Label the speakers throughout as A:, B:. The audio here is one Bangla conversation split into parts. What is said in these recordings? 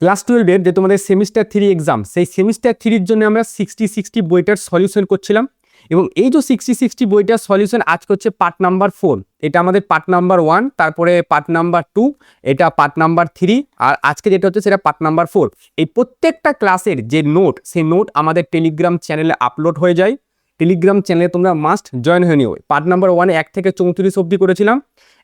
A: ক্লাস 12-এর যে তোমাদের সেমিস্টার 3 এক্সাম, সেই সেমিস্টার 3-র জন্য আমরা 60-60 বইটার সলিউশন করছিলাম এবং এই যে 60-60 বইটার সলিউশন আজকে হচ্ছে পার্ট নাম্বার 4। এটা আমাদের পার্ট নাম্বার 1, তারপরে পার্ট নাম্বার 2, এটা পার্ট নাম্বার 3, আর আজকে যেটা হচ্ছে সেটা পার্ট নাম্বার 4। এই প্রত্যেকটা ক্লাসের যে নোট, সেই নোট আমাদের টেলিগ্রাম চ্যানেলে আপলোড হয়ে যায়। টেলিগ্রাম চ্যানেলে তোমরা মাস্ট জয়েন হয়ে নিও। পার্ট নাম্বার 1-এ 1 থেকে 34 অবধি করেছিলাম,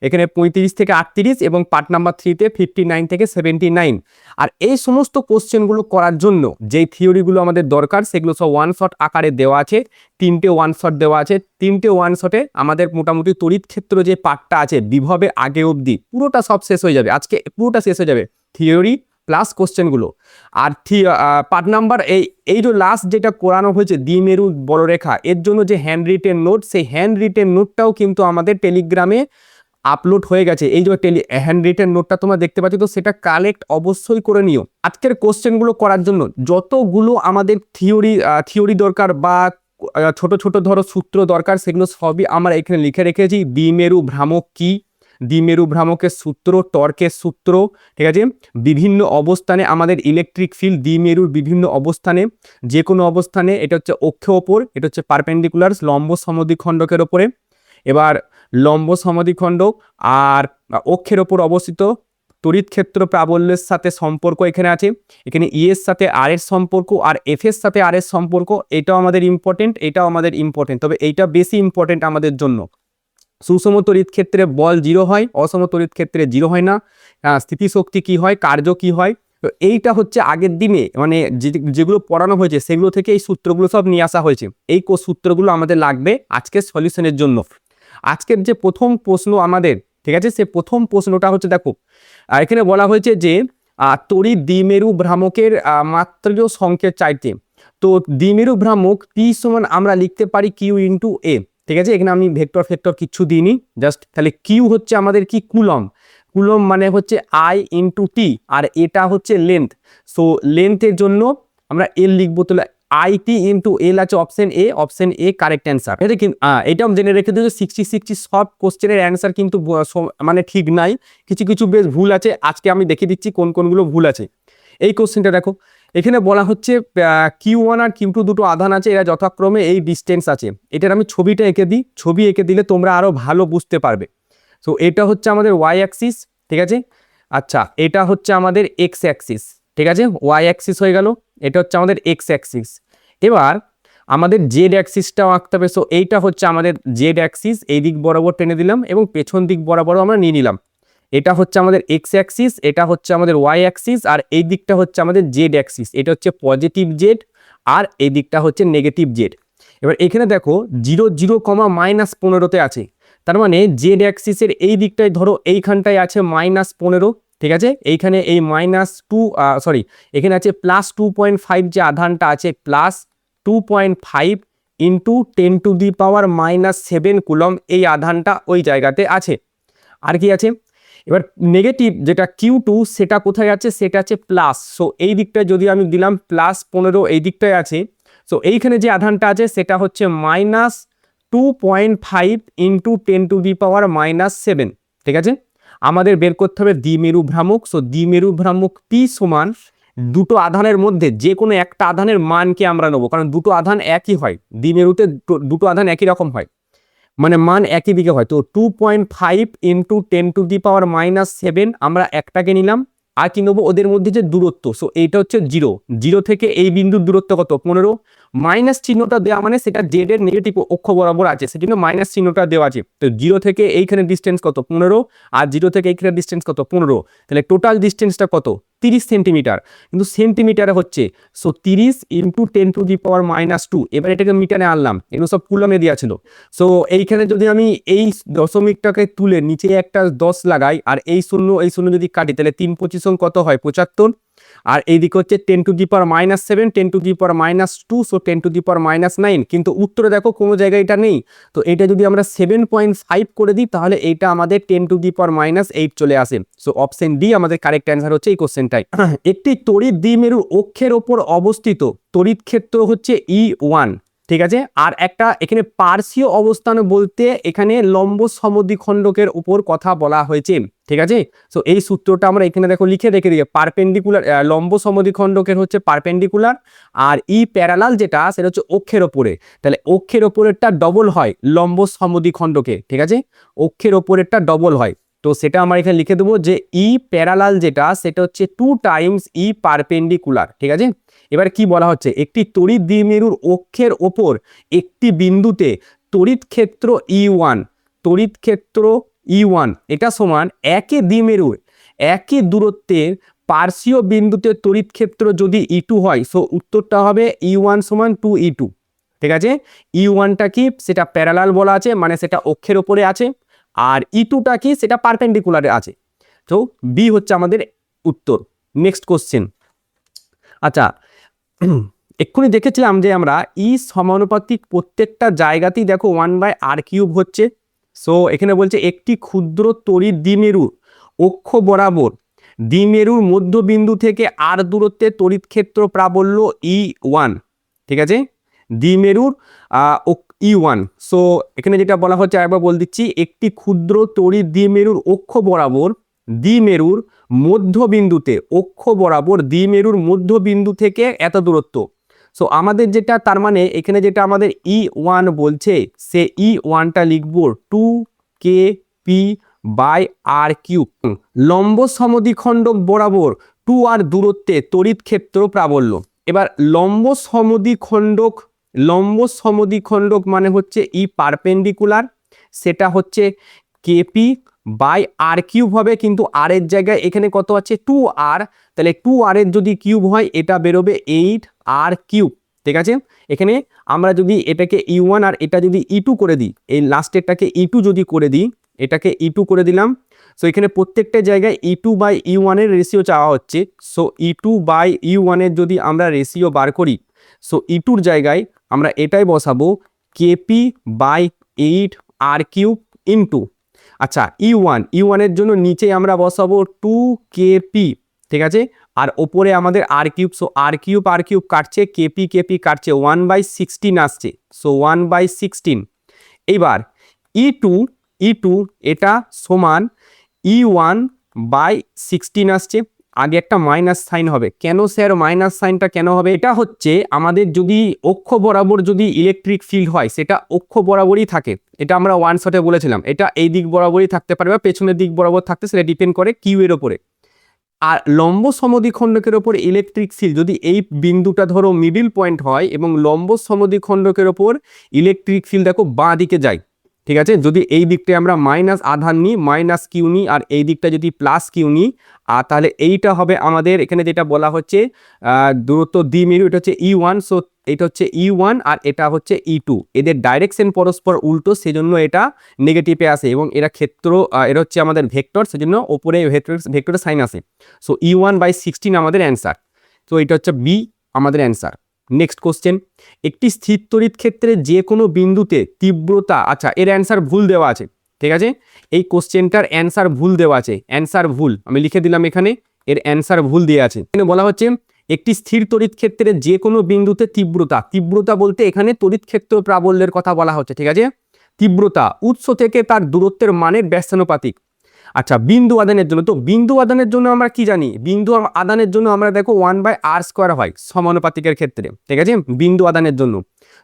A: এখানে 35 থেকে 38, এবং পার্ট নাম্বার 3-তে 59 থেকে 79। আর এই সমস্ত কোশ্চেনগুলো করার জন্য যেই থিওরিগুলো আমাদের দরকার সেগুলো সব ওয়ান শট আকারে দেওয়া আছে। 3টে ওয়ান শট দেওয়া আছে। 3টে ওয়ান শটে আমাদের মোটামুটি তড়িৎ ক্ষেত্র যে পার্টটা আছে বিভবের আগে অবধি পুরোটা সব শেষ হয়ে যাবে। আজকে পুরোটা শেষ হয়ে যাবে, থিওরি প্লাস কোশ্চেনগুলো। আর পার্ট নাম্বার এই যে লাস্ট যেটা করানো হয়েছে দ্বিমেরু বড়রেখা, এর জন্য যে হ্যান্ড রিটেন নোট, সেই হ্যান্ড রিটেন নোটটাও কিন্তু আমাদের টেলিগ্রামে আপলোড হয়ে গেছে। এই যে হ্যান্ড রিটেন নোটটা তোমরা দেখতে পাচ্ছ, তো সেটা কালেক্ট অবশ্যই করে নিও। আজকের কোশ্চেনগুলো করার জন্য যতগুলো আমাদের থিওরি দরকার বা ছোট ছোট ধরো সূত্র দরকার, সেগুলো সবই আমরা এখানে লিখে রেখেছি। দ্বিমেরু ভ্রামক কি, দ্বিমেরু ভ্রামকের সূত্র, টর্কের সূত্র, ঠিক আছে। বিভিন্ন অবস্থানে আমাদের ইলেকট্রিক ফিল্ড, দ্বিমেরুর বিভিন্ন অবস্থানে, যে কোনো অবস্থানে, এটা হচ্ছে অক্ষের ওপর, এটা হচ্ছে পারপেন্ডিকুলার লম্ব সমদ্বিখণ্ডকের ওপরে। এবার লম্ব সমদ্বিখণ্ডক আর অক্ষের ওপর অবস্থিত তড়িৎ ক্ষেত্র প্রাবল্যের সাথে সম্পর্ক এখানে আছে। এখানে ই এর সাথে আর এর সম্পর্ক আর এফ এর সাথে আর এর সম্পর্ক, এটাও আমাদের ইম্পর্টেন্ট, এটাও আমাদের ইম্পর্টেন্ট, তবে এইটা বেশি ইম্পর্টেন্ট আমাদের জন্য। সুষম তড়িৎ ক্ষেত্রে বল 0 হয়, অসম তড়িৎ ক্ষেত্রে 0 হয় না। স্থিতিশক্তি কি হয়, কার্য কি হয়, তো এইটা হচ্ছে আগের দিনে মানে যেগুলো পড়ানো হয়েছে সেগুলো থেকে এই সূত্রগুলো সব নিয়ে আসা হয়েছে। এই সূত্রগুলো আমাদের লাগবে আজকের সলিউশনের জন্য। আজকের যে প্রথম প্রশ্ন আমাদের, ঠিক আছে, সে প্রথম প্রশ্নটা হচ্ছে, দেখো এখানে বলা হয়েছে যে তড়িৎ দ্বিমেরু ভ্রামকের মাত্রার সংকেত চাইতে। তো দ্বিমেরু ভ্রামক টি সমান আমরা লিখতে পারি কিউ ইন্টু এ, ঠিক আছে। এখানে আমি ভেক্টর কিচ্ছু দিইনি, জাস্ট তাহলে কিউ হচ্ছে আমাদের কি কুলম, কুলম মানে হচ্ছে আই ইন্টু টি, আর এটা হচ্ছে লেন্থ। সো লেন্থের জন্য আমরা এল লিখবো, তাহলে আইটি ইন্টু এল আছে অপশন এ কারেক্ট অ্যান্সার। এটাও জেনে রেখে দিও 60-60 সব কোশ্চেনের অ্যান্সার কিন্তু মানে ঠিক নাই, কিছু কিছু বেশ ভুল আছে। আজকে আমি দেখিয়ে দিচ্ছি কোন কোনগুলো ভুল আছে। এই কোশ্চেনটা দেখো, এখানে বলা হচ্ছে Q1 আর Q2 দুটো আধান আছে, এরা যথাক্রমে এই ডিস্টেন্স আছে। এটার আমি ছবিটা এঁকে দিই, ছবি এঁকে দিলে তোমরা আরো ভালো বুঝতে পারবে। সো এটা হচ্ছে আমাদের ওয়াই অ্যাক্সিস, ঠিক আছে। আচ্ছা, এটা হচ্ছে আমাদের এক্স অ্যাক্সিস, ঠিক আছে, ওয়াই অ্যাক্সিস হয়ে গেল। এটা হচ্ছে আমাদের এক্স অ্যাক্সিস। এবার আমাদের জেড অ্যাক্সিসটাও আঁকতে হবে। সো এইটা হচ্ছে আমাদের জেড অ্যাক্সিস, এই দিক বরাবর টেনে দিলাম এবং পেছন দিক বরাবরও আমরা নিয়ে নিলাম। এটা হচ্ছে আমাদের এক্স অ্যাক্সিস, এটা হচ্ছে আমাদের ওয়াই অ্যাক্সিস, আর এই দিকটা হচ্ছে আমাদের জেড অ্যাক্সিস। এটা হচ্ছে পজিটিভ জেড আর এই দিকটা হচ্ছে নেগেটিভ জেড। এবার এখানে দেখো 0 0, -15তে আছে, তার মানে জেড অ্যাক্সিসের এই দিকটায় ধরো এইখানটায় আছে -15, ঠিক আছে। এইখানে এই এখানে আছে +2.5, যে আধানটা আছে +2.5 ইন্টু 10⁻⁻7 কুলম, এই আধানটা ওই জায়গাতে আছে। আর কি আছে, এবার নেগেটিভ যেটা Q2 সেটা কোথায় আছে, সেটা আছে প্লাস। সো এই দিকটায় যদি আমি দিলাম +15, এই দিকটায় আছে। সো এইখানে যে আধানটা আছে সেটা হচ্ছে -2.5 ইন্টু 10⁻⁻7, ঠিক আছে। আমাদের বের করতে হবে দ্বিমেরু ভ্রামক। সো দ্বিমেরু ভ্রামক P সমান দুটো আধানের মধ্যে যে কোনো একটা আধানের মানকে আমরা নেবো, কারণ দুটো আধান একই হয়, দ্বিমেরুতে দুটো আধান একই রকম হয়, মানে মান একই দিকে হয়। তো 2.5 ইন্টু 10⁻⁻7 আমরা একটাকে নিলাম, আর কি নেবো, ওদের মধ্যে যে দূরত্ব। সো এইটা হচ্ছে 0 থেকে এই বিন্দুর দূরত্ব কত, 15। মাইনাস চিহ্নটা দেওয়া মানে সেটা জেড এর নেগেটিভ অক্ষ বরাবর আছে, সেজন্য মাইনাস চিহ্নটা দেওয়া আছে। তো 0 থেকে এইখানে ডিস্টেন্স কত, 15, আর 0 থেকে এইখানে ডিস্টেন্স কত, 15। তাহলে টোটাল ডিস্টেন্সটা কত, 30 সেন্টিমিটার, কিন্তু সেন্টিমিটারে হচ্ছে। So 30 into 10⁻²। এবার এটাকে মিটারে আনলাম, এগুলো সব কুলমে দেওয়া ছিল। সো এইখানে যদি আমি এই দশমিকটাকে তুলে নিচে একটা 10 লাগাই, আর এই শূন্য যদি কাটি, তাহলে 3 25 কত হয়, 75। আর এইদিকে হচ্ছে 10⁻⁻7, 10⁻², সো 10⁻⁹। কিন্তু উত্তরে দেখো কোনো জায়গায় এটা নেই। তো এটা যদি আমরা 7.5 করে দিই, তাহলে এইটা আমাদের 10⁻⁸ চলে আসে। সো অপশন ডি আমাদের কারেক্ট অ্যান্সার হচ্ছে এই কোশ্চেনটাই। একটি তড়িৎ দ্বিমেরু অক্ষের ওপর অবস্থিত তড়িৎ ক্ষেত্র হচ্ছে E1, ঠিক আছে। আর একটা এখানে পার্শ্বীয় অবস্থান বলতে এখানে লম্ব সমদ্বিখণ্ডকের উপর কথা বলা হয়েছে, ঠিক আছে। সো এই সূত্রটা আমরা এখানে দেখো লিখে রেখে দিই, পারপেন্ডিকুলার লম্ব সমদ্বিখণ্ডকের হচ্ছে পারপেন্ডিকুলার, আর ই প্যারালাল যেটা সেটা হচ্ছে অক্ষের ওপরে, তাহলে অক্ষের ওপরেরটা ডবল হয় লম্ব সমদ্বিখণ্ডকে, ঠিক আছে, অক্ষের ওপরেরটা ডবল হয়। তো সেটা আমরা এখানে লিখে দেবো যে ই প্যারালাল যেটা সেটা হচ্ছে 2 টাইমস ই পারপেন্ডিকুলার, ঠিক আছে। এবার কি বলা হচ্ছে, একটি তড়িৎ দ্বিমেরুর অক্ষের ওপর একটি বিন্দুতে তড়িৎ ক্ষেত্র E1, তড়িৎ ক্ষেত্র E1 এটা সমান একই দ্বিমেরুর একই দূরত্বের পার্শ্বীয় বিন্দুতে তড়িৎ ক্ষেত্র যদি E2 হয়, সো উত্তরটা হবে E1 সমান 2E2, ঠিক আছে। E1টা কি, সেটা প্যারালাল বলা আছে, মানে সেটা অক্ষের ওপরে আছে, আর E2টা কি, সেটা পারপেন্ডিকুলারে আছে। তো বি হচ্ছে আমাদের উত্তর। Next question. আচ্ছা, এক্ষুনি দেখেছিলাম যে আমরা ই সমানুপাতিক প্রত্যেকটা জায়গাতেই দেখো 1/r³ হচ্ছে। সো এখানে বলছে একটি ক্ষুদ্র তড়িৎ দ্বিমেরুর অক্ষ বরাবর দ্বিমেরুর মধ্যবিন্দু থেকে আর দূরত্বে তড়িৎ ক্ষেত্র প্রাবল্য E1, ঠিক আছে, দ্বিমেরুর E1। সো এখানে যেটা বলা হচ্ছে একবার বল দিচ্ছি, একটি ক্ষুদ্র তড়িৎ দ্বিমেরুর অক্ষ বরাবর দ্বিমেরুর মধ্যবিন্দুতে, অক্ষ বরাবর দ্বিমেরুর মধ্যবিন্দু থেকে এত দূরত্ব। সো আমাদের যেটা তার মানে এখানে যেটা আমাদের E1 বলছে, সে E1টা লিখবো 2kp/r³। লম্ব সমদ্বিখণ্ডক বরাবর 2r দূরত্বে তড়িৎ ক্ষেত্র প্রাবল্য। এবার লম্ব সমদ্বিখণ্ডক মানে হচ্ছে ই পারপেন্ডিকুলার, সেটা হচ্ছে kp/r³ হবে, কিন্তু আর এর জায়গায় এখানে কত আছে 2r, তাহলে 2r এর যদি কিউব হয় এটা বেরোবে 8r³, ঠিক আছে। এখানে আমরা যদি এটাকে E1 আর এটা যদি E2 করে দিই, এই লাস্টেরটাকে E2 যদি করে দিই, এটাকে E2 করে দিলাম। সো এখানে প্রত্যেকটা জায়গায় E2/E1 এর রেশিও চাওয়া হচ্ছে। সো E2/E1 এর যদি আমরা রেশিও বার করি, সো E2-র জায়গায় আমরা এটাই বসাবো kp/8r³ ইন্টু, আচ্ছা E1 এর জন্য নিচে আমরা বসাবো 2kp, ঠিক আছে, আর ওপরে আমাদের r³। সো r³ কাটছে, kp কাটছে, 1/16 আসছে, সো 1/16। এইবার E2 এটা সমান E1/16 আসছে। আগে একটা মাইনাস সাইন হবে, কেন স্যার মাইনাস সাইনটা কেন হবে? এটা হচ্ছে আমাদের যদি অক্ষ বরাবর যদি ইলেকট্রিক ফিল্ড হয় সেটা অক্ষ বরাবরই থাকে, এটা আমরা ওয়ান শটে বলেছিলাম, এটা এই দিক বরাবরই থাকতে পারে বা পেছনের দিক বরাবর থাকতে, সেটা ডিপেন্ড করে কিউ এর ওপরে। আর লম্ব সমদ্বিখণ্ডকের ওপর ইলেকট্রিক ফিল্ড যদি এই বিন্দুটা ধরো মিডিল পয়েন্ট হয় এবং লম্ব সমদ্বিখণ্ডকের ওপর ইলেকট্রিক ফিল্ড দেখো বাঁ দিকে যায়, ঠিক আছে। যদি এই দিকটা আমরা মাইনাস আধান নিই, মাইনাস কিউ নিই, আর এই দিকটা যদি প্লাস কিউ নিই, আর তাহলে এইটা হবে আমাদের এখানে যেটা বলা হচ্ছে দূরত্ব দ্বিমেরু, এটা হচ্ছে E1। সো এটা হচ্ছে E1 আর এটা হচ্ছে E2, এদের ডাইরেকশন পরস্পর উল্টো, সেজন্য এটা নেগেটিভে আসে, এবং এরা ক্ষেত্র এটা হচ্ছে আমাদের ভেক্টর, সেজন্য ওপরে ভেক্টরের সাইন আসে। সো E1/16 আমাদের অ্যান্সার। তো এটা হচ্ছে বি আমাদের অ্যান্সার। নেক্সট কোশ্চেন, একটি স্থির তড়িৎ ক্ষেত্রে যে কোনো বিন্দুতে তীব্রতা, আচ্ছা এর অ্যান্সার ভুল দেওয়া আছে, ঠিক আছে, এই কোশ্চেনটার অ্যান্সার ভুল দেওয়া আছে, অ্যান্সার ভুল আমি লিখে দিলাম এখানে, এর অ্যান্সার ভুল দেওয়া আছে। এখানে বলা হচ্ছে একটি স্থির তড়িৎ ক্ষেত্রে যে কোনো বিন্দুতে তীব্রতা বলতে এখানে তড়িৎ ক্ষেত্র প্রাবল্যের কথা বলা হচ্ছে, ঠিক আছে। তীব্রতা উৎস থেকে তার দূরত্বের মানের ব্যস্তানুপাতিক। আচ্ছা বিন্দু আদানের জন্য, তো বিন্দু আদানের জন্য আমরা কি জানি, বিন্দু আদানের জন্য আমরা দেখো 1/r² হয় সমানুপাতিকের ক্ষেত্রে, ঠিক আছে, বিন্দু আদানের জন্য।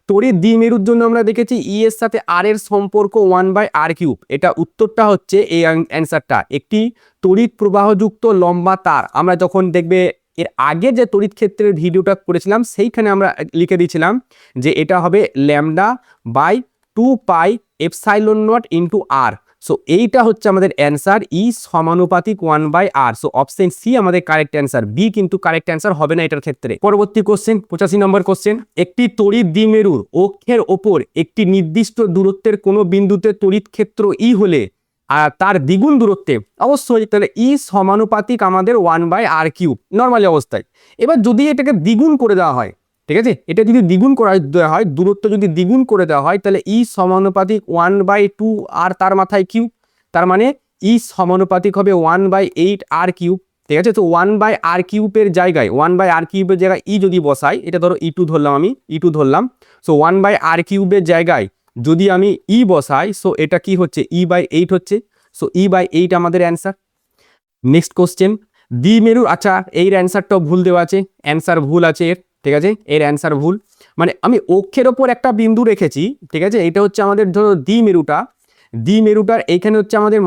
A: তড়িৎ দ্বিমেরুর জন্য আমরা দেখেছি ই এর সাথে আর এর সম্পর্ক 1/r³। এটা উত্তরটা হচ্ছে এই অ্যান্সারটা। একটি তড়িৎ প্রবাহযুক্ত লম্বা তার, আমরা যখন দেখবে এর আগে যে তড়িৎ ক্ষেত্রের ভিডিওটা করেছিলাম সেইখানে আমরা লিখে দিয়েছিলাম যে এটা হবে λ/2πε0 ইন্টু আর। সো এইটা হচ্ছে আমাদের অ্যান্সার, ই সমানুপাতিক 1/r। সো অপশন সি আমাদের কারেক্ট অ্যান্সার, বি কিন্তু কারেক্ট অ্যান্সার হবে না এটার ক্ষেত্রে। পরবর্তী কোশ্চেন 85 নম্বর কোশ্চেন, একটি তড়িৎ দ্বিমেরুর অক্ষের ওপর একটি নির্দিষ্ট দূরত্বের কোনো বিন্দুতে তড়িৎ ক্ষেত্র ই হলে আর তার দ্বিগুণ দূরত্বে, অবশ্যই তাহলে ই সমানুপাতিক আমাদের 1/r³ নর্মালি অবস্থায়। এবার যদি এটাকে দ্বিগুণ করে দেওয়া হয়, ঠিক আছে, এটা যদি দ্বিগুণ করা দেওয়া হয়, দূরত্ব যদি দ্বিগুণ করে দেওয়া হয়, তাহলে ই সমানুপাতিক 1/2 আর তার মাথায় কিউব, তার মানে ই সমানুপাতিক হবে 1/8r³, ঠিক আছে। তো 1/r³ জায়গায় 1/r³ জায়গায় ই যদি বসাই, এটা ধরো E2 ধরলাম, আমি E2 ধরলাম। সো 1/r³ জায়গায় যদি আমি ই বসাই, সো এটা কি হচ্ছে E/8 হচ্ছে। সো E/8 আমাদের অ্যান্সার। নেক্সট কোশ্চেন, দ্বিমেরুর, আচ্ছা এই অ্যান্সারটাও ভুল দেওয়া আছে, অ্যান্সার ভুল আছে এর, ঠিক আছে, এর অ্যান্সার ভুল। মানে আমি অক্ষের ওপর একটা বিন্দু রেখেছি, ঠিক আছে, এটা হচ্ছে আমাদের ধরো দ্বিমেরুটার এইখানে হচ্ছে আমাদের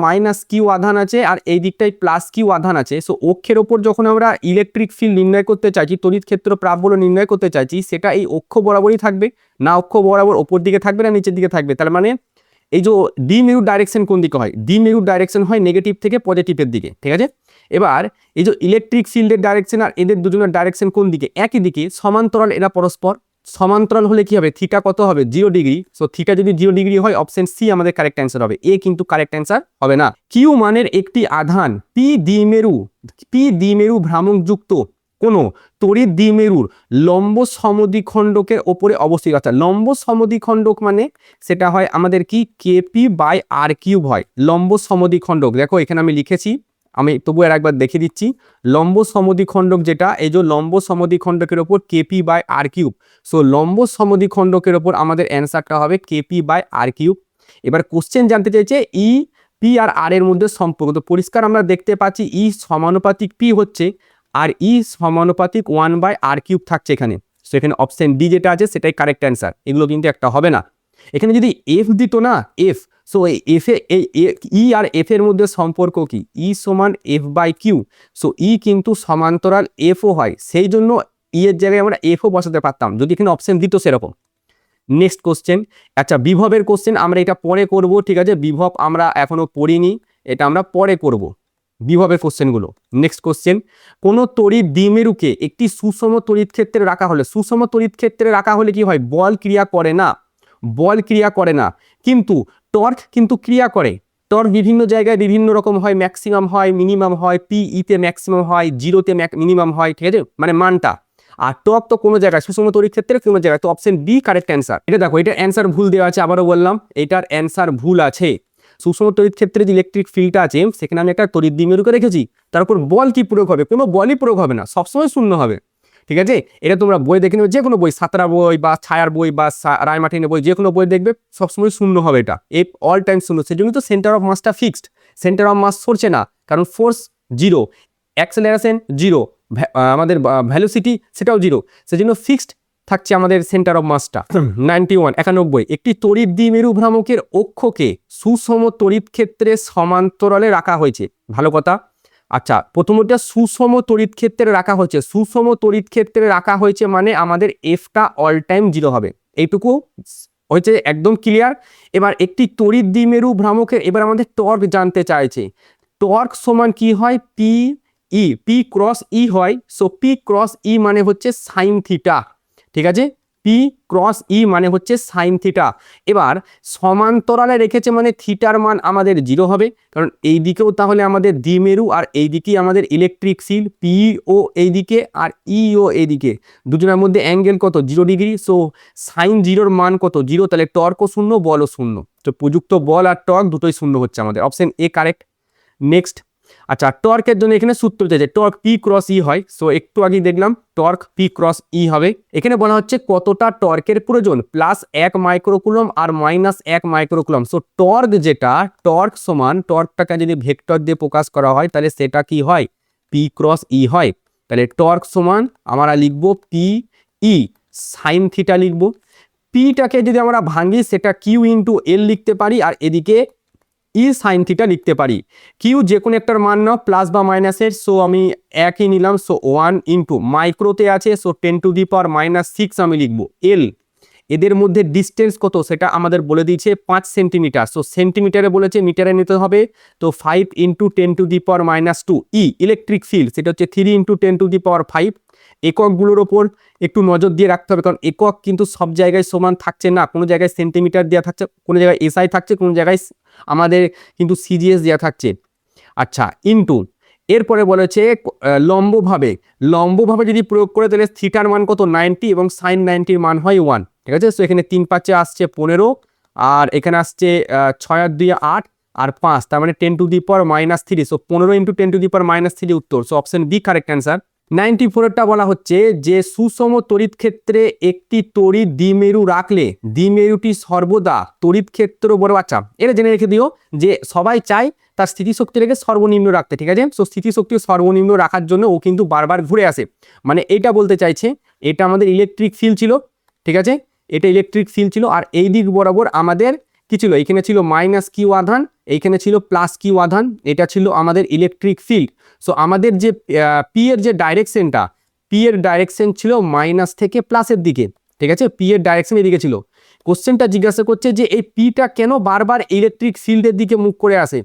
A: -q আধান আছে আর এই দিকটায় +q আধান আছে। সো অক্ষের ওপর যখন আমরা ইলেকট্রিক ফিল্ড নির্ণয় করতে চাইছি, তড়িৎ ক্ষেত্র প্রাপ বল নির্ণয় করতে চাইছি, সেটা এই অক্ষ বরাবরই থাকবে, না অক্ষ বরাবর ওপর দিকে থাকবে না নিচের দিকে থাকবে। তার মানে এই যে দ্বিমেরুর ডাইরেকশন কোন দিকে হয়, দ্বিমেরুর ডাইরেকশন হয় নেগেটিভ থেকে পজিটিভের দিকে, ঠিক আছে। এবার এই যে ইলেকট্রিক ফিল্ডের ডাইরেকশন আর এদের দুজনের ডাইরেকশন কোন দিকে, একই দিকে, সমান্তরাল, এরা পরস্পর সমান্তরাল হলে কি হবে, থিটা কত হবে, 0 ডিগ্রি। সো থিটা যদি 0 ডিগ্রি হয়, অপশন সি আমাদের কারেক্ট অ্যান্সার হবে, এ কিন্তু কারেক্ট অ্যান্সার হবে না। কিউ মানের একটি আধান পি দ্বিমেরু ভ্রামকযুক্ত কোন তড়িৎ দ্বিমেরুর লম্ব সমদ্বিখণ্ডকের ওপরে অবস্থিত। আচ্ছা, লম্ব সমদ্বিখণ্ডক মানে সেটা হয় আমাদের কি kp/r³ হয় লম্ব সমদ্বিখণ্ডক। দেখো এখানে আমি লিখেছি, আমি তবু আর একবার দেখে দিচ্ছি। লম্ব সমদ্বিখণ্ডক যেটা, এই যে লম্ব সমদ্বিখণ্ডকের ওপর kp/r³। সো লম্ব সমদ্বিখণ্ডকের ওপর আমাদের অ্যান্সারটা হবে kp/r³। এবার কোশ্চেন জানতে চাইছে ই, পি আর আর এর মধ্যে সম্পর্ক। তো পরিষ্কার আমরা দেখতে পাচ্ছি ই সমানুপাতিক পি হচ্ছে আর ই সমানুপাতিক 1/r³ থাকছে এখানে। সো এখানে অপশন ডি যেটা আছে সেটাই কারেক্ট অ্যান্সার, এগুলো কিন্তু একটা হবে না। এখানে যদি এফ দিত না, এফ, সো এই এফ এ ই আর এফ এর মধ্যে সম্পর্ক কি, ই সমান F/Q। সো ই কিন্তু সমান্তরাল এফও হয়, সেই জন্য ই এর জায়গায় আমরা এফও বসাতে পারতাম যদি এখানে অপশন দিত সেরকম। নেক্সট কোশ্চেন, আচ্ছা বিভবের কোশ্চেন আমরা এটা পরে করব, ঠিক আছে, বিভব আমরা এখনো পড়িনি, এটা আমরা পরে করব বিভবের কোশ্চেনগুলো। নেক্সট কোশ্চেন, কোন তড়িৎ দ্বিমেরুকে একটি সুষম তড়িৎ ক্ষেত্রে রাখা হলে, সুষম তড়িৎ ক্ষেত্রে রাখা হলে কি হয়, বল ক্রিয়া করে না, বল ক্রিয়া করে না, কিন্তু টর্ক কিন্তু ক্রিয়া করে। টর্ক বিভিন্ন জায়গায় বিভিন্ন রকম হয়, ম্যাক্সিমাম হয়, মিনিমাম হয়, পিইতে ম্যাক্সিমাম হয়, জিরোতে মিনিমাম হয়, ঠিক আছে, মানে মানটা। আর টর্ক তো কোনো জায়গায়, সুষম তড়িৎ ক্ষেত্রে কোনো জায়গায়, তো অপশন বি কারেক্ট অ্যান্সার। এটা দেখো, এটার অ্যান্সার ভুল দেওয়া আছে, আবারও বললাম এটার অ্যান্সার ভুল আছে। সুষম তড়িৎ ক্ষেত্রে যে ইলেকট্রিক ফিল্ডটা আছে, সেখানে আমি একটা তড়িৎ দ্বিমেরুকে রেখেছি, তার উপর বল কি প্রয়োগ হবে, কোনো বলই প্রয়োগ হবে না, সবসময় শূন্য হবে, ঠিক আছে। এটা তোমরা বই দেখে নেবে, যে কোনো বই, সাঁতরা বই বা ছায়ার বই বা রায়মার্টিনের বই, যে কোনো বই দেখবে সবসময় শূন্য হবে, এটা অল টাইম শূন্য। সেই জন্য তো সেন্টার অফ মাসটা ফিক্সড, সেন্টার অফ মাস সরছে না, কারণ ফোর্স 0, অ্যাক্সেলারেশন 0, আমাদের ভ্যালোসিটি সেটাও 0, সেজন্য ফিক্সড থাকছে আমাদের সেন্টার অফ মাসটা। 91 একটি তড়িৎ দ্বিমেরু ভ্রামকের অক্ষকে সুষম তড়িৎ ক্ষেত্রে সমান্তরালে রাখা হয়েছে, ভালো কথা। আচ্ছা, প্রথমটা সুষম তড়িৎ ক্ষেত্রে রাখা হয়েছে, সুষম তড়িৎ ক্ষেত্রে রাখা হয়েছে মানে আমাদের এফটা অল টাইম 0 হবে, এইটুকু হয়েছে একদম ক্লিয়ার। এবার একটি তড়িৎ দ্বিমেরু ভ্রামকের, এবার আমাদের টর্ক জানতে চাইছে, টর্ক সমান কি হয়, পি ক্রস ই হয়। সো পি ক্রস ই মানে হচ্ছে সাইন থিটা, ঠিক আছে, পি ক্রস ই মানে হচ্ছে সাইন থিটা। এবার সমান্তরালে রেখেছে মানে থিটার মান আমাদের 0 হবে, কারণ এই দিকেও তাহলে আমাদের দ্বিমেরু আর এই দিকেই আমাদের ইলেকট্রিক ফিল্ড, পি ও এইদিকে আর ই ও এইদিকে, দুজনের মধ্যে অ্যাঙ্গেল কত, 0 ডিগ্রি। সো সাইন 0-র মান কত, 0, তাহলে টর্কও শূন্য, বলও শূন্য। তো প্রযুক্ত বল আর টর্ক দুটোই শূন্য হচ্ছে আমাদের, অপশন এ কারেক্ট। নেক্সট, আচ্ছা টর্কের জন্য এখানে সূত্র চাইছে, টর্ক পি ক্রস ই হয়। সো একটু আগে দেখলাম টর্ক পি ক্রস ই হবে। এখানে বলা হচ্ছে কতটা টর্কের প্রয়োজন, +1 মাইক্রোকুলম আর -1 মাইক্রোকুলম। সো টর্ক যেটা, টর্ক সমান, টর্কটাকে যদি ভেক্টর দিয়ে প্রকাশ করা হয় তাহলে সেটা কি হয়, পি ক্রস ই হয়। তাহলে টর্ক সমান আমরা লিখবো পি ই সাইন থিটা লিখবো। পিটাকে যদি আমরা ভাঙি সেটা কিউ ইন্টু এল লিখতে পারি, আর এদিকে ই সাইন থিটা লিখতে পারি। কিউ যে কোনো একটার মান নাও, প্লাস বা মাইনাসের, সো আমি একই নিলাম। সো 1 ইন্টু মাইক্রোতে আছে, সো 10⁻⁻6 আমি লিখবো। এল, এদের মধ্যে ডিস্টেন্স কত সেটা আমাদের বলে দিয়েছে 5 সেন্টিমিটার। সো সেন্টিমিটারে বলেছে, মিটারে নিতে হবে, তো 5 ইন্টু 10⁻²। ই ইলেকট্রিক ফিল্ড, সেটা হচ্ছে 3 ইন্টু 10⁵। এককগুলোর ওপর একটু নজর দিয়ে রাখতে হবে, কারণ একক কিন্তু সব জায়গায় সমান থাকছে না, কোনো জায়গায় সেন্টিমিটার দেওয়া থাকছে, কোনো জায়গায় এসআই থাকছে, কোনো জায়গায় আমাদের কিন্তু সিজিএস দেওয়া থাকছে। আচ্ছা, ইন্টু, এরপরে বলেছে লম্বভাবে যদি প্রয়োগ করে তাহলে থিটার মান কত, 90, এবং সাইন 90-র মান হয় 1, ঠিক আছে। সো এখানে 3 × 5 আসছে 15, আর এখানে আসছে 6 আর 2 8, আর 5, তার মানে 10⁻³ সো 15 × 10⁻³ উত্তর। So option B correct answer. 94টা বলা হচ্ছে যে সুষম তড়িৎ ক্ষেত্রে একটি তড়িৎ দ্বিমেরু রাখলে দ্বিমেরুটি সর্বদা তড়িৎ ক্ষেত্র বরাবর, আচ্ছা এটা জেনে রেখে দিও যে সবাই চায় তার স্থিতিশক্তি রেখে সর্বনিম্ন রাখতে, ঠিক আছে। সো স্থিতিশক্তি সর্বনিম্ন রাখার জন্য ও কিন্তু বারবার ঘুরে আসে, মানে এটা বলতে চাইছে এটা আমাদের ইলেকট্রিক ফিল্ড ছিল, ঠিক আছে, এটা ইলেকট্রিক ফিল্ড ছিল। আর এই দিক বরাবর আমাদের কি ছিল, এখানে ছিল -q আধান, এইখানে ছিল +q আধান, এটা ছিল আমাদের ইলেকট্রিক ফিল্ড। সো আমাদের যে পি এর যে ডাইরেকশনটা, পি এর ডাইরেকশন ছিল মাইনাস থেকে প্লাসের দিকে, ঠিক আছে, পি এর ডাইরেকশন এদিকে ছিল। কোশ্চেনটা জিজ্ঞাসা করছে যে এই পিটা কেন বারবার ইলেকট্রিক ফিল্ডের দিকে মুখ করে আসে,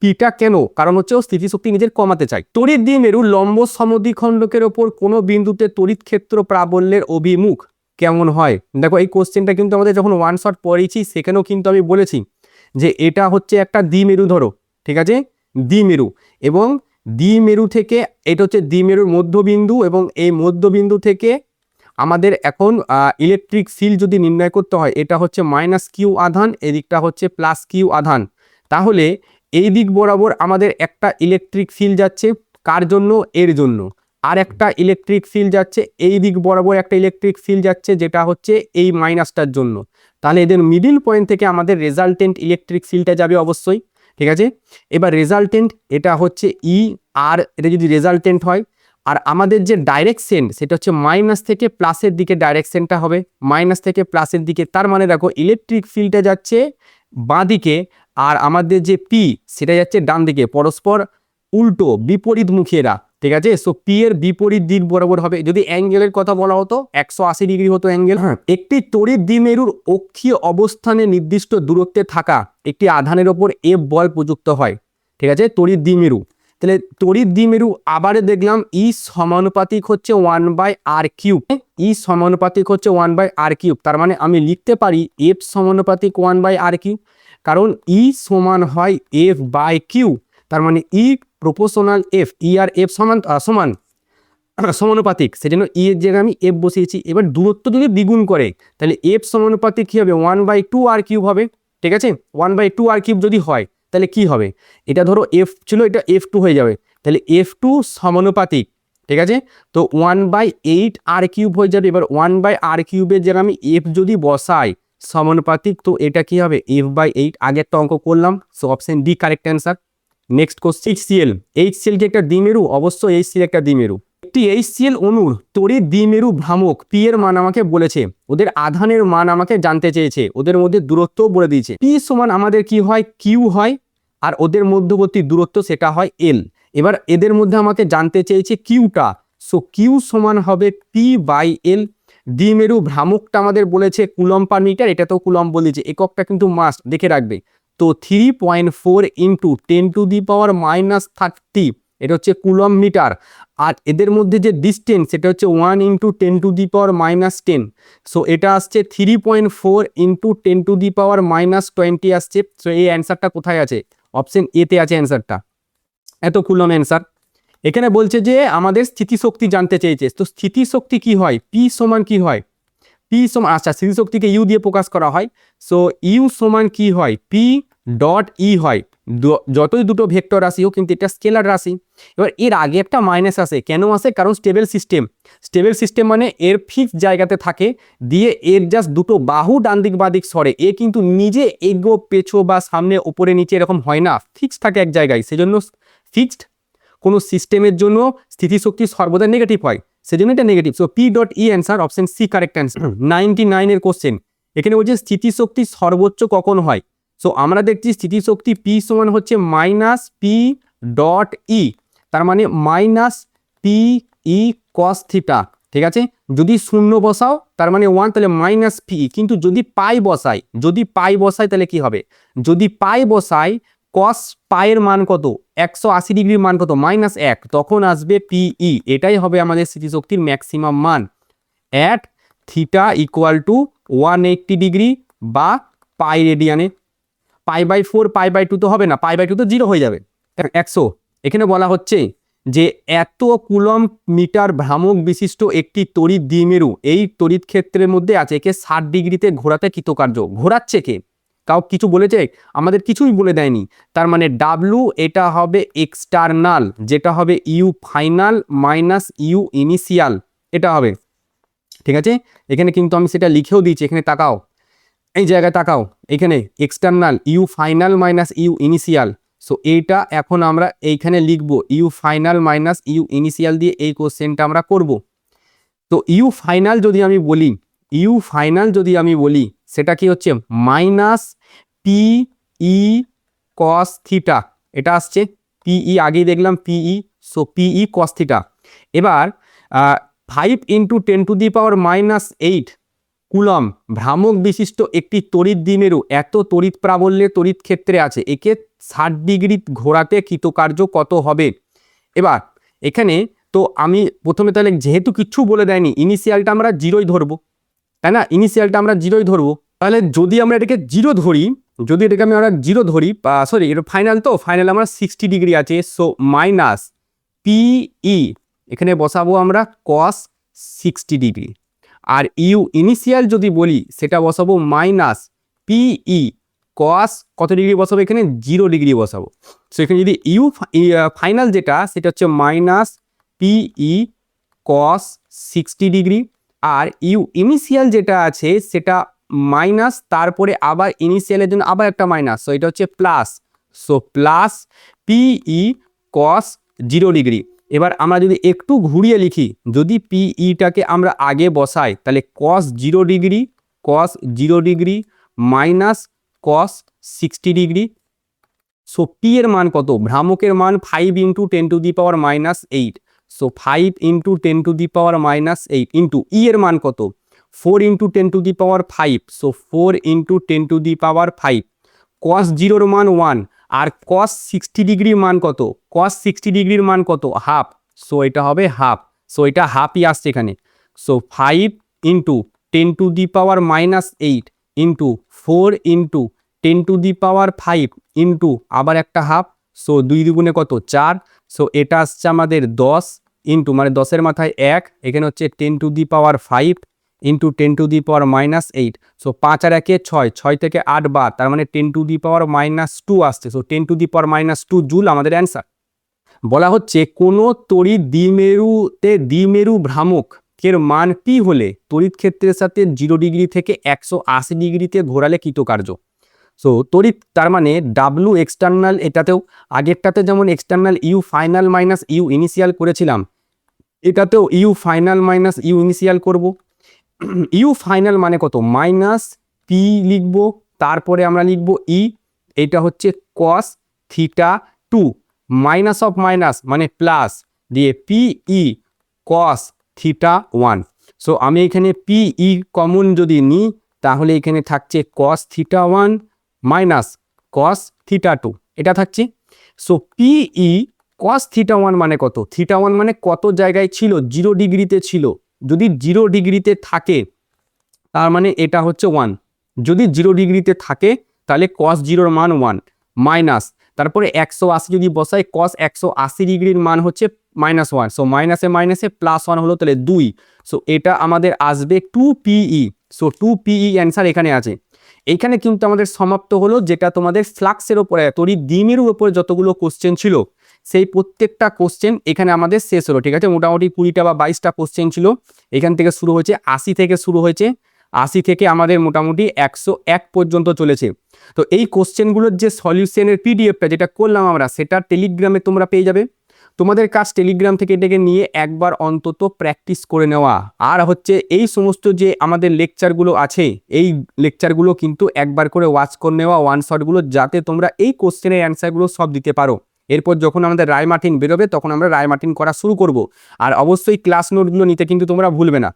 A: পিটা কেন, কারণ হচ্ছে ও স্থিতিশক্তি নিজের কমাতে চায়। তড়িৎ দ্বিমেরু লম্ব সমদ্বিখণ্ডকের ওপর কোনো বিন্দুতে তড়িৎ ক্ষেত্র প্রাবল্যের অভিমুখ কেমন হয়। দেখো এই কোশ্চেনটা কিন্তু আমাদের যখন ওয়ান শট পড়েছি সেখানেও কিন্তু আমি বলেছি যে এটা হচ্ছে একটা দ্বিমেরু, ধরো ঠিক আছে, দ্বিমেরু, এবং দ্বিমেরু থেকে এটা হচ্ছে দ্বিমেরুর মধ্যবিন্দু, এবং এই মধ্যবিন্দু থেকে আমাদের এখন ইলেকট্রিক ফিল্ড যদি নির্ণয় করতে হয়, এটা হচ্ছে -q আধান, এদিকটা হচ্ছে +q আধান, তাহলে এই দিক বরাবর আমাদের একটা ইলেকট্রিক ফিল্ড যাচ্ছে, কার জন্য, এর জন্য, আর একটা ইলেকট্রিক ফিল্ড যাচ্ছে এই দিক বরাবর, একটা ইলেকট্রিক ফিল্ড যাচ্ছে যেটা হচ্ছে এই মাইনাসটার জন্য। তাহলে এদের মিডিল পয়েন্ট থেকে আমাদের রেজাল্টেন্ট ইলেকট্রিক ফিল্ডটা যাবে অবশ্যই, ঠিক আছে। এবার রেজাল্টেন্ট এটা হচ্ছে ই, আর এটা যদি রেজাল্টেন্ট হয়, আর আমাদের যে ডাইরেকশন সেটা হচ্ছে মাইনাস থেকে প্লাসের দিকে ডাইরেকশনটা হবে, মাইনাস থেকে প্লাসের দিকে, তার মানে দেখো ইলেকট্রিক ফিল্ডটা যাচ্ছে বাঁ দিকে, আর আমাদের যে পি সেটা যাচ্ছে ডান দিকে, পরস্পর উল্টো বিপরীতমুখী এরা, ঠিক আছে। সো পি এর বিপরীত দিক বরাবর হবে। যদি অ্যাঙ্গেলের কথা বলা হতো 180 ডিগ্রি হতো অ্যাঙ্গেল। একটি তড়িৎ দ্বিমেরুর অক্ষীয় অবস্থানে নির্দিষ্ট দূরত্বে থাকা একটি আধানের ওপর এফ বল প্রযুক্ত হয়, ঠিক আছে, তড়িৎ দ্বিমেরু। তাহলে তড়িৎ দ্বিমেরু আবারে দেখলাম ই সমানুপাতিক হচ্ছে 1/r³, ই সমানুপাতিক হচ্ছে 1/r³, তার মানে আমি লিখতে পারি এফ সমানুপাতিক 1/r³, কারণ ই সমান হয় f/q, তার মানে ই প্রপোর্শনাল এফ, ই আর এফ সমান সমানুপাতিক, সেজন্য ই এর জায়গায় আমি এফ বসিয়েছি। এবার দূরত্ব যদি দ্বিগুণ করে তাহলে এফ সমানুপাতিক কী হবে, 1/2r³ হবে, ঠিক আছে, 1/2r³ যদি হয় তাহলে কি হবে, এটা ধরো এফ ছিল, এটা f2 হয়ে যাবে, তাহলে f2 সমানুপাতিক, ঠিক আছে, তো 1/8r³ হয়ে যাবে। এবার 1/r³ এর জায়গায় আমি এফ যদি বসাই সমানুপাতিক, তো এটা কি হবে, f/8, আগেরটা অঙ্ক করলাম। So option D correct answer. Next question, HCl, HCl কি একটা দ্বিমেরু? অবশ্যই HCl একটা দ্বিমেরু। একটি HCl অণুর তড়িৎ দ্বিমেরু ভ্রামক পি এর মান আমাকে বলেছে, ওদের আধানের মান আমাকে জানতে চেয়েছে, ওদের মধ্যে দূরত্বও বলে দিয়েছে। পি সমান আমাদের কি হয়, কিউ হয়, আর ওদের মধ্যবর্তী দূরত্ব সেটা হয় এল। এবার এদের মধ্যে আমাকে জানতে চেয়েছে কিউটা, সো কিউ সমান হবে P/L। দ্বিমেরু ভ্রামকটা আমাদের বলেছে কুলম্ব পার মিটার, এটা তো কুলম্ব বলেছে, এককটা কিন্তু মাস্ট দেখে রাখবে। তো 3.4 × 10⁻30, এটা হচ্ছে কুলম্ব মিটার। আর এদের মধ্যে যে ডিস্টেন্স সেটা হচ্ছে 1 × 10⁻10, সো এটা আসছে 3.4 × 10⁻20 আসছে। সো এই অ্যান্সারটা কোথায় আছে, অপশন এতে আছে অ্যান্সারটা, এত কুলম্ব অ্যান্সার। এখানে বলছে যে আমাদের স্থিতিশক্তি জানতে চেয়েছে, তো স্থিতিশক্তি কি হয়, পি সমান কি হয়, পি সমান, আচ্ছা স্থিতিশক্তিকে ইউ দিয়ে প্রকাশ করা হয়, সো ইউ সমান কি হয়, P.E হয়। যতই দুটো ভেক্টর রাশি হোক কিন্তু এটা স্কেলার রাশি। এবার এর আগে একটা মাইনাস আসে, কেন আসে, কারণ স্টেবল সিস্টেম, স্টেবল সিস্টেম মানে এর ফিক্স জায়গাতে থাকে, দিয়ে এর জাস্ট দুটো বাহু ডান দিক বাঁ দিক সরে, এ কিন্তু নিজে এগো পেছো বা সামনে ওপরে নিচে এরকম হয় না, ফিক্সড থাকে এক জায়গায়, সেজন্য ফিক্সড কোনো সিস্টেমের জন্য স্থিতিশক্তি সর্বদা নেগেটিভ হয়, সেজন্য এটা negative. So P.E answer, option C correct answer. 99 এর কোশ্চেন, এখানে বলছে স্থিতিশক্তি সর্বোচ্চ কখন হয়। সো আমরা দেখছি স্থিতিশক্তি P সমান হচ্ছে -P.E, তার মানে -P.E cos θ, ঠিক আছে। যদি শূন্য বসাও তার মানে 1, তাহলে -P, কিন্তু যদি পাই বসাই, তাহলে কি হবে, যদি পাই বসাই cos পায়ের মান কত, 180 ডিগ্রির মান কত, -1, তখন আসবে PE, এটাই হবে আমাদের স্থিতিশক্তির ম্যাক্সিমাম মান অ্যাট θ = 180 ডিগ্রি বা পাই রেডিয়ানে। π/4 π/2 তো হবে না, π/2 তো 0 হয়ে যাবে, 100। এখানে বলা হচ্ছে যে এত কুলম্ব মিটার ভ্রামক বিশিষ্ট একটি তড়িৎ দ্বিমেরু এই তড়িৎ ক্ষেত্রের মধ্যে আছে, একে 60 ডিগ্রিতে ঘোরাতে কৃতকার্য। ঘোরাচ্ছে কে, কাউ কিছু বলেছে? আমাদের কিছুই বলে দেয়নি। তার মানে ডাব্লু এটা হবে এক্সটার্নাল, যেটা হবে U final minus U initial, এটা হবে। ঠিক আছে, এখানে কিন্তু আমি সেটা লিখেও দিয়েছি, এখানে তাকাও, এই জায়গায় তাকাও, এখানে external U final minus U initial. So এইটা এখন আমরা এইখানে লিখবো U final minus U initial দিয়ে এই কোশ্চেনটা আমরা করব। তো ইউ ফাইনাল যদি আমি বলি, ইউ ফাইনাল যদি আমি বলি সেটা কি হচ্ছে minus P E cos theta, এটা আসছে পিই, আগেই দেখলাম পিই, সো পিই কস থিটা। এবার 5 × 10⁻⁻8 কুলম ভ্রামক বিশিষ্ট একটি তড়িৎ দ্বিমেরু এত তড়িৎ প্রাবল্যে তড়িৎ ক্ষেত্রে আছে, একে 60 ডিগ্রি ঘোরাতে কৃতকার্য কত হবে? এবার এখানে তো আমি প্রথমে তাহলে যেহেতু কিচ্ছু বলে দেয়নি, ইনিশিয়ালটা আমরা জিরোই ধরবো, তাই না? ইনিশিয়ালটা আমরা জিরোই ধরবো। তাহলে যদি আমরা এটাকে জিরো ধরি, যদি এটাকে আমরা জিরো ধরি, সরি এটা ফাইনাল, তো ফাইনাল আমরা 60 ডিগ্রি আছে, সো মাইনাস পিই এখানে বসাবো আমরা কস 60 ডিগ্রি। আর ইউ ইনিশিয়াল যদি বলি সেটা বসাবো মাইনাস পিই কস কত ডিগ্রি বসাবো? এখানে 0 ডিগ্রি বসাবো। সো এখানে যদি ইউ ফাইনাল যেটা সেটা হচ্ছে মাইনাস পিই কস 60 ডিগ্রি, আর ইউ ইনিশিয়াল যেটা আছে সেটা মাইনাস, তারপরে আবার ইনিশিয়ালের জন্য আবার একটা মাইনাস, সো এটা হচ্ছে প্লাস, সো প্লাস পিই কস 0 ডিগ্রি। এবার আমরা যদি একটু ঘুরিয়ে লিখি, যদি পিইটাকে আমরা আগে বসাই তাহলে কস 0 ডিগ্রি, কস 0 degree minus cos 60 degree. So P এর মান কত? ভ্রামকের মান 5 × 10⁻⁻8, সো 5 × 10⁻⁻8 ইন্টু ই এর মান কত? 4 × 10⁵, সো 4 × 10⁵। কস 0-র মান 1, আর কস 60 ডিগ্রির মান কত? কস 60 ডিগ্রির মান কত? হাফ, সো এটা হবে হাফ, সো এটা হাফই আসছে এখানে। সো 5 × 10⁻⁻8 ইন্টু 4 × 10⁵ ইন্টু আবার একটা হাফ, সো 2 দুগুণে কত? 4, সো এটা আসছে আমাদের 10 ইন্টু, মানে 10-এর মাথায় 1, এখানে হচ্ছে 10⁵ ইন্টু 10⁻⁻8, সো 5 আর 1 6, 6 থেকে 8 বার, তার মানে 10⁻2 আসছে, সো 10⁻2 জুল আমাদের অ্যান্সার। বলা হচ্ছে কোনো তড়িৎ দ্বিমেরু ভ্রামক এর মান পি হলে তড়িৎ ক্ষেত্রের সাথে 0 ডিগ্রি থেকে 180 ডিগ্রিতে ঘোরালে কৃতকার্য। সো তড়িৎ, তার মানে ডাব্লু এক্সটার্নাল, এটাতেও আগেরটাতে যেমন external U final minus U initial করেছিলাম, এটাতেও U final minus U initial করব। ইউ ফাইনাল মানে কত? মাইনাস পি লিখবো, তারপরে আমরা লিখবো ই, এটা হচ্ছে cos theta 2, minus of minus মানে প্লাস, দিয়ে পিই কস থিটা 1। সো আমি এখানে পিই কমন যদি নিই তাহলে এখানে থাকছে cos theta 1 minus cos theta 2, এটা থাকছে। সো পিই কস থিটা 1 মানে কত? থিটা 1 মানে কত জায়গায় ছিল? 0 ডিগ্রিতে ছিল। যদি 0 ডিগ্রিতে থাকে তার মানে এটা হচ্ছে 1, যদি 0 ডিগ্রিতে থাকে তাহলে কস 0-র মান 1 মাইনাস, তারপরে 180 যদি বসাই কস 180 ডিগ্রির মান হচ্ছে -1, সো মাইনাসে মাইনাসে +1 হলো, তাহলে 2, সো এটা আমাদের আসবে 2PE। সো 2PE অ্যান্সার এখানে আছে। এইখানে কিন্তু আমাদের সমাপ্ত হলো, যেটা তোমাদের ফ্লাক্সের ওপরে তড়িৎ দ্বিমেরুর উপরে যতগুলো কোশ্চেন ছিল সেই প্রত্যেকটা কোশ্চেন এখানে আমাদের শেষ হলো। ঠিক আছে, মোটামুটি 20টা বা 22টা কোশ্চেন ছিল, এখান থেকে শুরু হয়েছে 80 থেকে শুরু হয়েছে, 80 থেকে আমাদের মোটামুটি 101 পর্যন্ত চলেছে। তো এই কোশ্চেনগুলোর যে সলিউশনের পিডিএফটা যেটা করলাম আমরা, সেটা টেলিগ্রামে তোমরা পেয়ে যাবে। তোমাদের কাজ টেলিগ্রাম থেকে এটাকে নিয়ে একবার অন্তত প্র্যাকটিস করে নেওয়া, আর হচ্ছে এই সমস্ত যে আমাদের লেকচারগুলো আছে এই লেকচারগুলো কিন্তু একবার করে ওয়াচ করে নেওয়া, ওয়ান শটগুলো, যাতে তোমরা এই কোশ্চেনের অ্যান্সারগুলো সব দিতে পারো। এরপর যখন আমাদের রায় মার্টিন বেরোবে তখন আমরা রায় মার্টিন করা শুরু করব। আর অবশ্যই ক্লাস নোটগুলো নিতে কিন্তু তোমরা ভুলবে না।